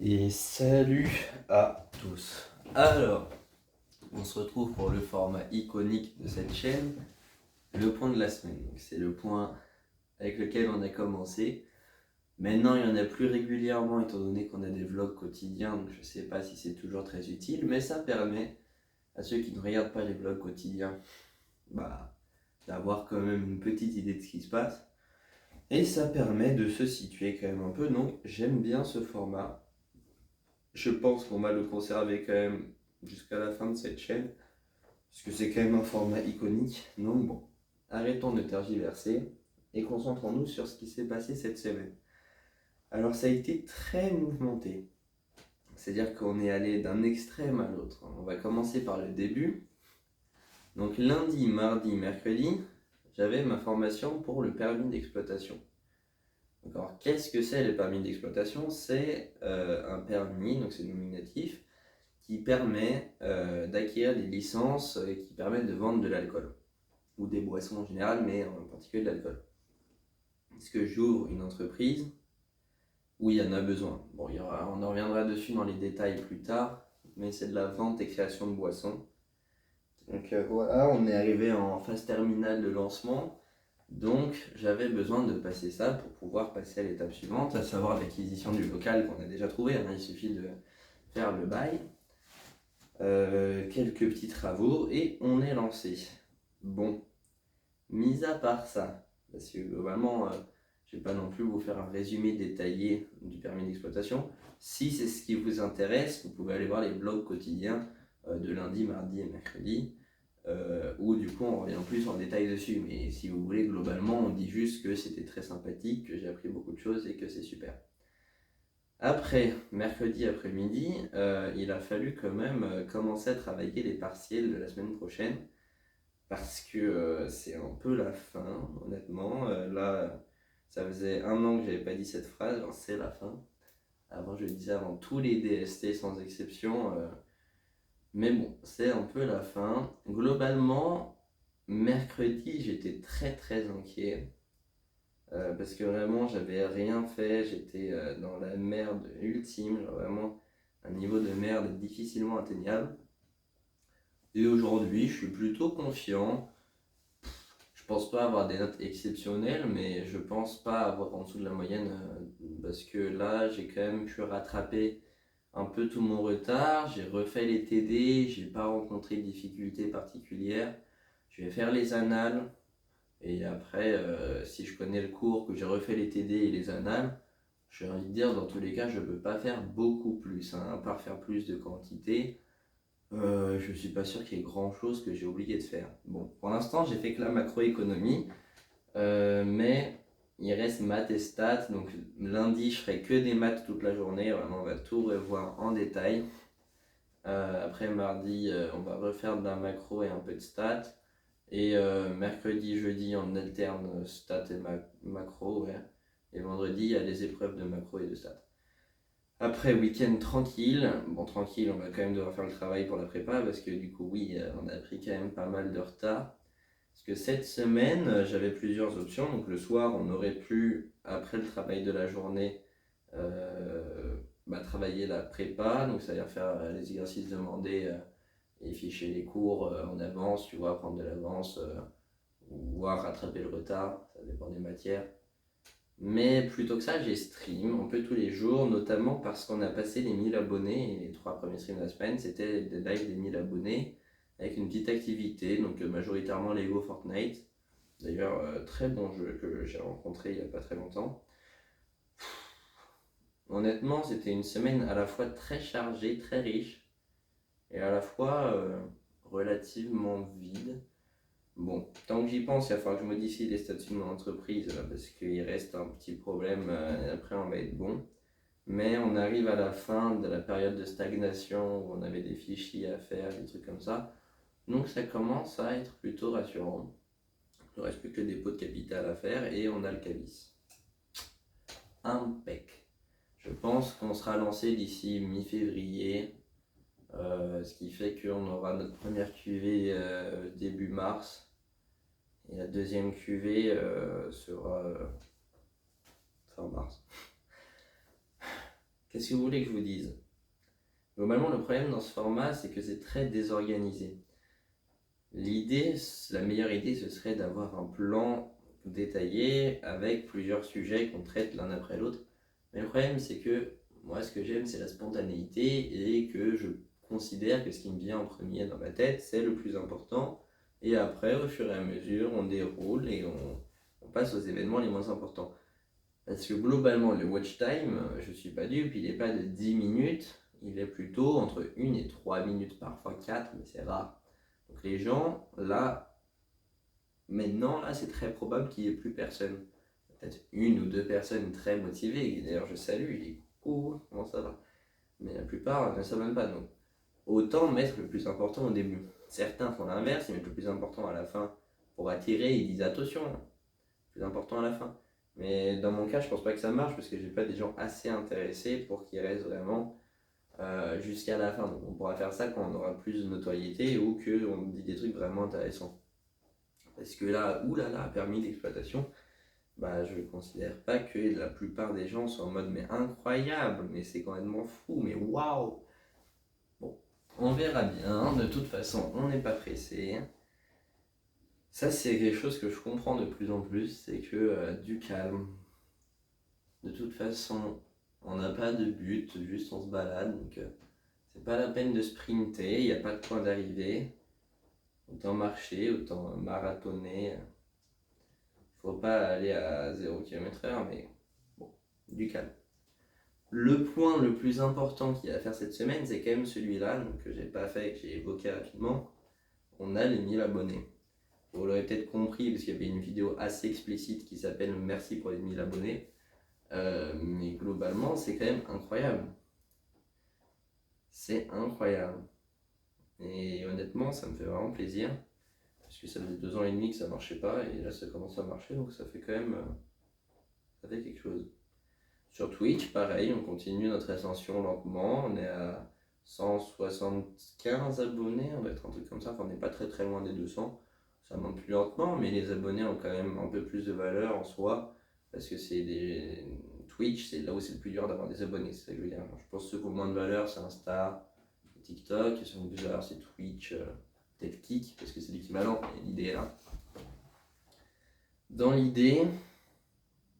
Et salut à tous. Alors, on se retrouve pour le format iconique de cette chaîne, le point de la semaine. Donc, c'est le point avec lequel on a commencé. Maintenant, il y en a plus régulièrement étant donné qu'on a des vlogs quotidiens, donc je ne sais pas si c'est toujours très utile, mais ça permet à ceux qui ne regardent pas les vlogs quotidiens d'avoir quand même une petite idée de ce qui se passe. Et ça permet de se situer quand même un peu, donc j'aime bien ce format. Je pense qu'on va le conserver quand même jusqu'à la fin de cette chaîne, parce que c'est quand même un format iconique. Donc bon, arrêtons de tergiverser et concentrons-nous sur ce qui s'est passé cette semaine. Alors ça a été très mouvementé, c'est-à-dire qu'on est allé d'un extrême à l'autre. On va commencer par le début. Donc lundi, mardi, mercredi, j'avais ma formation pour le permis d'exploitation. Alors, qu'est-ce que c'est le permis d'exploitation? C'est un permis, donc c'est nominatif, qui permet d'acquérir des licences qui permettent de vendre de l'alcool, ou des boissons en général, mais en particulier de l'alcool. Est-ce que j'ouvre une entreprise? Oui, il y en a besoin. Bon, on en reviendra dessus dans les détails plus tard, mais c'est de la vente et création de boissons. Donc voilà, on est arrivé en phase terminale de lancement. Donc j'avais besoin de passer ça pour pouvoir passer à l'étape suivante, à savoir l'acquisition du local qu'on a déjà trouvé. Il suffit de faire le bail, quelques petits travaux et on est lancé. Bon, mis à part ça, parce que globalement, je ne vais pas non plus vous faire un résumé détaillé du permis d'exploitation. Si c'est ce qui vous intéresse, vous pouvez aller voir les blogs quotidiens de lundi, mardi et mercredi. Où du coup on revient plus en détail dessus, mais si vous voulez, globalement on dit juste que c'était très sympathique, que j'ai appris beaucoup de choses et que c'est super. Après, mercredi après-midi, il a fallu quand même commencer à travailler les partiels de la semaine prochaine, parce que c'est un peu la fin, honnêtement. Là, ça faisait 1 an que j'avais pas dit cette phrase, alors c'est la fin. Avant, je le disais avant tous les DST sans exception. Mais bon, c'est un peu la fin. Globalement, mercredi, j'étais très très inquiet. Parce que vraiment, j'avais rien fait. J'étais dans la merde ultime. Genre vraiment un niveau de merde difficilement atteignable. Et aujourd'hui, je suis plutôt confiant. Je pense pas avoir des notes exceptionnelles, mais je pense pas avoir en dessous de la moyenne. Parce que là, j'ai quand même pu rattraper un peu tout mon retard, j'ai refait les TD, j'ai pas rencontré de difficultés particulières. Je vais faire les annales et après, si je connais le cours, que j'ai refait les TD et les annales, j'ai envie de dire, dans tous les cas, je peux pas faire beaucoup plus, hein, à part faire plus de quantité. Je suis pas sûr qu'il y ait grand chose que j'ai oublié de faire. Bon, pour l'instant, j'ai fait que la macroéconomie, mais il reste maths et stats. Donc lundi, je ferai que des maths toute la journée. Vraiment, on va tout revoir en détail. Après mardi, on va refaire de la macro et un peu de stats. Et mercredi, jeudi, on alterne stats et macro. Ouais. Et vendredi, il y a les épreuves de macro et de stats. Après, week-end tranquille. Bon, tranquille, on va quand même devoir faire le travail pour la prépa parce que du coup, oui, on a pris quand même pas mal de retard. Parce que cette semaine, j'avais plusieurs options. Donc le soir, on aurait pu, après le travail de la journée, travailler la prépa. Donc c'est-à-dire faire les exercices demandés et ficher les cours en avance, tu vois, prendre de l'avance, voire rattraper le retard, ça dépend des matières. Mais plutôt que ça, j'ai stream un peu tous les jours, notamment parce qu'on a passé les 1000 abonnés, et les 3 premiers streams de la semaine, c'était des lives des 1000 abonnés, avec une petite activité, donc majoritairement Lego Fortnite. D'ailleurs, très bon jeu que j'ai rencontré il n'y a pas très longtemps. Honnêtement, c'était une semaine à la fois très chargée, très riche, et à la fois relativement vide. Bon, tant que j'y pense, il va falloir que je modifie les statuts de mon entreprise parce qu'il reste un petit problème. Après, on va être bon. Mais on arrive à la fin de la période de stagnation où on avait des fichiers à faire, des trucs comme ça. Donc ça commence à être plutôt rassurant. Il ne reste plus que le dépôt de capital à faire et on a le cabis. Impec. Je pense qu'on sera lancé d'ici mi-février. Ce qui fait qu'on aura notre première cuvée début mars. Et la deuxième cuvée sera fin mars. Qu'est-ce que vous voulez que je vous dise? Globalement, le problème dans ce format, c'est que c'est très désorganisé. La meilleure idée, ce serait d'avoir un plan détaillé avec plusieurs sujets qu'on traite l'un après l'autre. Mais le problème, c'est que moi, ce que j'aime, c'est la spontanéité et que je considère que ce qui me vient en premier dans ma tête, c'est le plus important. Et après, au fur et à mesure, on déroule et on passe aux événements les moins importants. Parce que globalement, le watch time, je ne suis pas dupe, il n'est pas de 10 minutes, il est plutôt entre 1 et 3 minutes, parfois 4, mais c'est rare. Donc les gens, là, maintenant, là, c'est très probable qu'il n'y ait plus personne. Peut-être 1 ou 2 personnes très motivées, et d'ailleurs je salue, il est coucou, comment ça va? Mais la plupart ne s'abonnent pas, donc autant mettre le plus important au début. Certains font l'inverse, ils mettent le plus important à la fin pour attirer, ils disent attention, le plus important à la fin. Mais dans mon cas, je pense pas que ça marche parce que j'ai pas des gens assez intéressés pour qu'ils restent vraiment jusqu'à la fin. Donc on pourra faire ça quand on aura plus de notoriété ou qu'on dit des trucs vraiment intéressants. Parce que là, oulala, permis d'exploitation, bah je ne considère pas que la plupart des gens sont en mode mais incroyable, mais c'est complètement fou, mais waouh! Bon, on verra bien, de toute façon, on n'est pas pressé. Ça, c'est quelque chose que je comprends de plus en plus, c'est que du calme. De toute façon, on n'a pas de but, juste on se balade, donc c'est pas la peine de sprinter, il n'y a pas de point d'arrivée. Autant marcher, autant marathonner. Faut pas aller à 0 km/h, mais bon, du calme. Le point le plus important qu'il y a à faire cette semaine, c'est quand même celui-là, donc, que j'ai pas fait, que j'ai évoqué rapidement. On a les 1000 abonnés. Vous l'aurez peut-être compris, parce qu'il y avait une vidéo assez explicite qui s'appelle Merci pour les 1000 abonnés. Mais globalement, c'est quand même incroyable. C'est incroyable. Et honnêtement, ça me fait vraiment plaisir. Parce que ça faisait 2 ans et demi que ça marchait pas, et là ça commence à marcher, donc ça fait quand même ça fait quelque chose. Sur Twitch, pareil, on continue notre ascension lentement, on est à 175 abonnés, on va être un truc comme ça, enfin on n'est pas très très loin des 200, ça monte plus lentement, mais les abonnés ont quand même un peu plus de valeur en soi, parce que Twitch, c'est là où c'est le plus dur d'avoir des abonnés, c'est ça que je veux dire. Je pense que ceux qui ont moins de valeur, c'est Insta, TikTok, ceux qui ont plus de valeur, c'est Twitch, peut-être Kik, parce que c'est l'équivalent, et l'idée est là. Dans l'idée,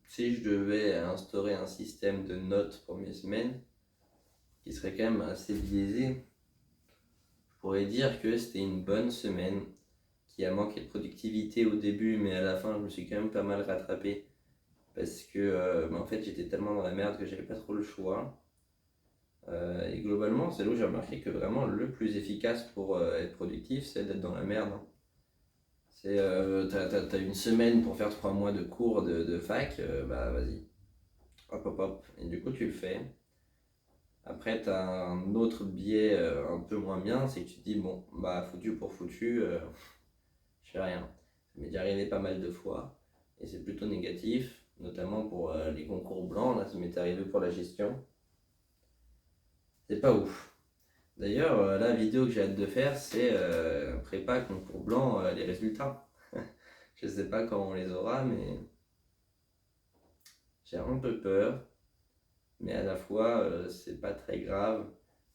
si je devais instaurer un système de notes pour mes semaines, qui serait quand même assez biaisé, je pourrais dire que c'était une bonne semaine, qui a manqué de productivité au début, mais à la fin, je me suis quand même pas mal rattrapé, parce que en fait, j'étais tellement dans la merde que j'avais pas trop le choix. Et globalement, c'est là où j'ai remarqué que vraiment le plus efficace pour être productif, c'est d'être dans la merde. C'est t'as 1 semaine pour faire 3 mois de cours de fac, bah vas-y, hop hop hop, et du coup tu le fais. Après t'as un autre biais un peu moins bien, c'est que tu te dis bon bah foutu pour foutu, je fais rien. Ça m'est déjà arrivé pas mal de fois, et c'est plutôt négatif, notamment pour les concours blancs, là ça m'est arrivé pour la gestion. C'est pas ouf. D'ailleurs, la vidéo que j'ai hâte de faire, c'est prépa concours blanc, les résultats. Je sais pas quand on les aura, mais j'ai un peu peur. Mais à la fois, c'est pas très grave,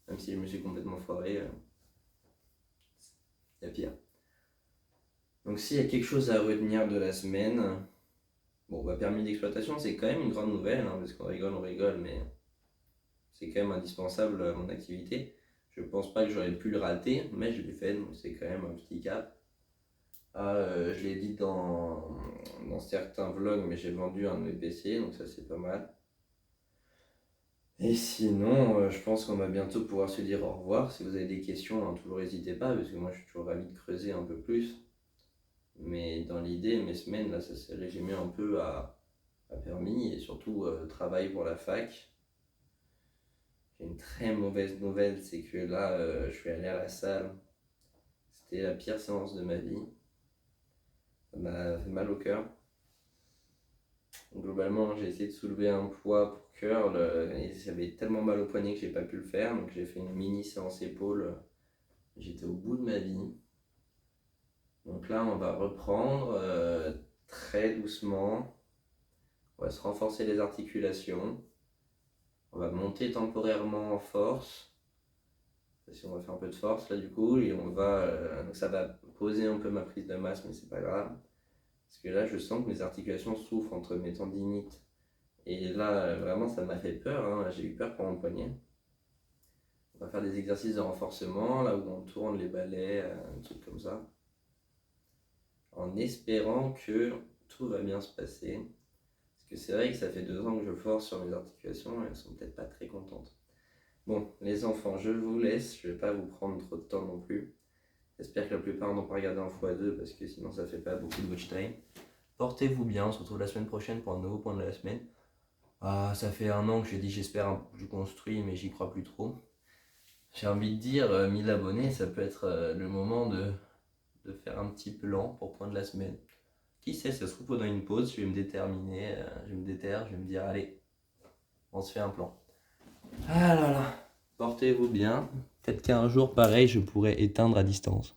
même si je me suis complètement foiré, il y a pire. Donc s'il y a quelque chose à retenir de la semaine, bon, bah, permis d'exploitation, c'est quand même une grande nouvelle, hein, parce qu'on rigole, mais c'est quand même indispensable à mon activité. Je pense pas que j'aurais pu le rater, mais je l'ai fait, donc c'est quand même un petit cap. Je l'ai dit dans certains vlogs, mais j'ai vendu un de mes PC, donc ça c'est pas mal. Et sinon, je pense qu'on va bientôt pouvoir se dire au revoir. Si vous avez des questions, hein, toujours n'hésitez pas, parce que moi je suis toujours ravi de creuser un peu plus. Mais dans l'idée, mes semaines, là, ça s'est résumé un peu à permis et surtout travail pour la fac. J'ai une très mauvaise nouvelle, c'est que là, je suis allé à la salle. C'était la pire séance de ma vie. Ça m'a fait mal au cœur. Globalement, j'ai essayé de soulever un poids pour curl et j'avais tellement mal au poignet que j'ai pas pu le faire. Donc j'ai fait une mini séance épaule. J'étais au bout de ma vie. Donc là, on va reprendre très doucement. On va se renforcer les articulations. On va monter temporairement en force. Si on va faire un peu de force là du coup, et donc ça va poser un peu ma prise de masse, mais c'est pas grave. Parce que là, je sens que mes articulations souffrent entre mes tendinites. Et là, vraiment, ça m'a fait peur, hein. J'ai eu peur pour mon poignet. On va faire des exercices de renforcement, là où on tourne les balais, un truc comme ça. En espérant que tout va bien se passer. Parce que c'est vrai que ça fait 2 ans que je force sur mes articulations et elles sont peut-être pas très contentes. Bon, les enfants, je vous laisse. Je vais pas vous prendre trop de temps non plus. J'espère que la plupart n'ont pas regardé en x2 parce que sinon ça fait pas beaucoup de watch time. Portez-vous bien, on se retrouve la semaine prochaine pour un nouveau point de la semaine. Ah, ça fait 1 an que j'ai dit j'espère que je construis, mais j'y crois plus trop. J'ai envie de dire 1000 abonnés, ça peut être le moment de faire un petit plan pour point de la semaine. Qui sait, ça se trouve pendant une pause, je vais me déterminer, je vais me déterre, je vais me dire allez, on se fait un plan. Ah là là, portez-vous bien. Peut-être qu'un jour pareil, je pourrais éteindre à distance.